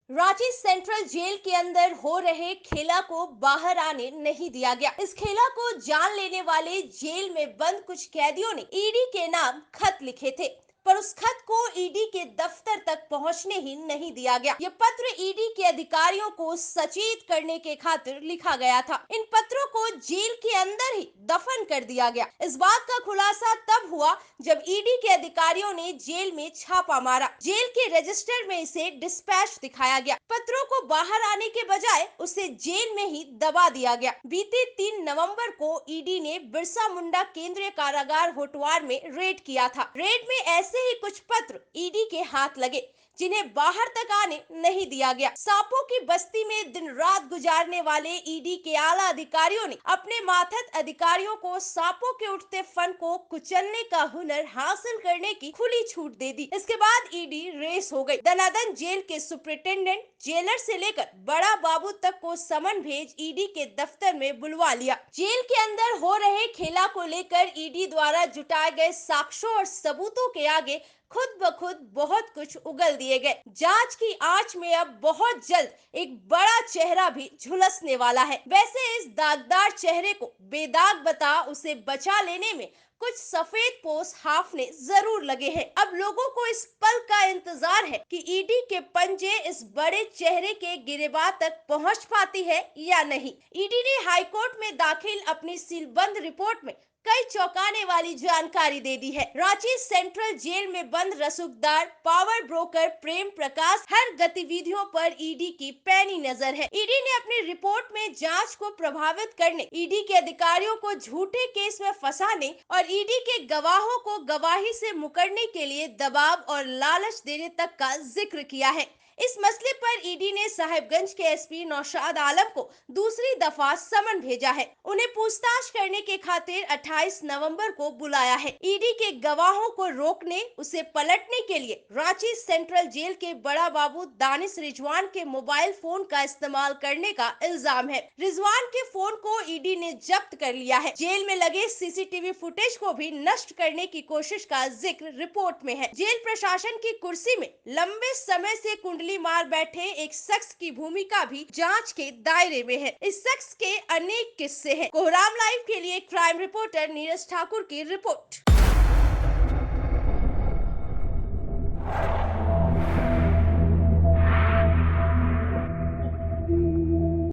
Ranchi central jail के अंदर हो रहे खेला को बाहर आने नहीं दिया गया। इस खेला को जान लेने वाले जेल में बंद कुछ कैदियों ने ईडी के नाम खत लिखे थे, पर उस खत को ईडी के दफ्तर तक पहुंचने ही नहीं दिया गया। ये पत्र ईडी के अधिकारियों को सचेत करने के खातिर लिखा गया था। इन पत्रों को जेल के अंदर ही दफन कर दिया गया। इस बात का खुलासा तब हुआ जब ईडी के अधिकारियों ने जेल में छापा मारा। जेल के रजिस्टर में इसे डिस्पैच दिखाया गया। पत्रों को बाहर आने के बजाय उसे जेल में ही दबा दिया गया। बीते 3 नवंबर को ईडी ने बिरसा मुंडा केंद्रीय कारागार होटवार में रेड किया था। रेड में ऐसे ही कुछ पत्र ईडी के हाथ लगे, जिन्हें बाहर तक आने नहीं दिया गया। सांपों की बस्ती में दिन रात गुजारने वाले ईडी के आला अधिकारियों ने अपने मातहत अधिकारियों को सांपों के उठते फन को कुचलने का हुनर हासिल करने की खुली छूट दे दी। इसके बाद ईडी रेस हो गई। दनादन जेल के सुपरिटेंडेंट, जेलर से लेकर बड़ा बाबू तक को समन भेज ईडी के दफ्तर में बुलवा लिया। जेल के अंदर हो रहे खेला को लेकर ईडी द्वारा जुटाए गए साक्ष्यों और सबूतों के आगे खुद ब खुद बहुत कुछ उगल दिए गए। जांच की आंच में अब बहुत जल्द एक बड़ा चेहरा भी झुलसने वाला है। वैसे इस दागदार चेहरे को बेदाग बता उसे बचा लेने में कुछ सफेद पोश हाफने जरूर लगे हैं। अब लोगों को इस पल का इंतजार है कि ईडी के पंजे इस बड़े चेहरे के गिरेबान तक पहुंच पाती है या नहीं। ईडी ने हाईकोर्ट में दाखिल अपनी सीलबंद रिपोर्ट में कई चौंकाने वाली जानकारी दे दी है। रांची सेंट्रल जेल में बंद रसूखदार पावर ब्रोकर प्रेम प्रकाश हर गतिविधियों पर ईडी की पैनी नजर है। ईडी ने अपनी रिपोर्ट में जांच को प्रभावित करने, ईडी के अधिकारियों को झूठे केस में फंसाने और ईडी के गवाहों को गवाही से मुकरने के लिए दबाव और लालच देने तक का जिक्र किया है। इस मसले पर ईडी ने साहिबगंज के एसपी नौशाद आलम को दूसरी दफा समन भेजा है। उन्हें पूछताछ करने के खातिर 28 नवंबर को बुलाया है। ईडी के गवाहों को रोकने, उसे पलटने के लिए रांची सेंट्रल जेल के बड़ा बाबू दानिश रिजवान के मोबाइल फोन का इस्तेमाल करने का इल्जाम है। रिजवान के फोन को ईडी ने जब्त कर लिया है। जेल में लगे सीसीटीवी फुटेज को भी नष्ट करने की कोशिश का जिक्र रिपोर्ट में है। जेल प्रशासन की कुर्सी में लंबे समय से कुंडली मार बैठे एक शख्स की भूमिका भी जांच के दायरे में है। इस शख्स के अनेक किस्से हैं। कोहराम लाइव के लिए क्राइम रिपोर्टर नीरज ठाकुर की रिपोर्ट।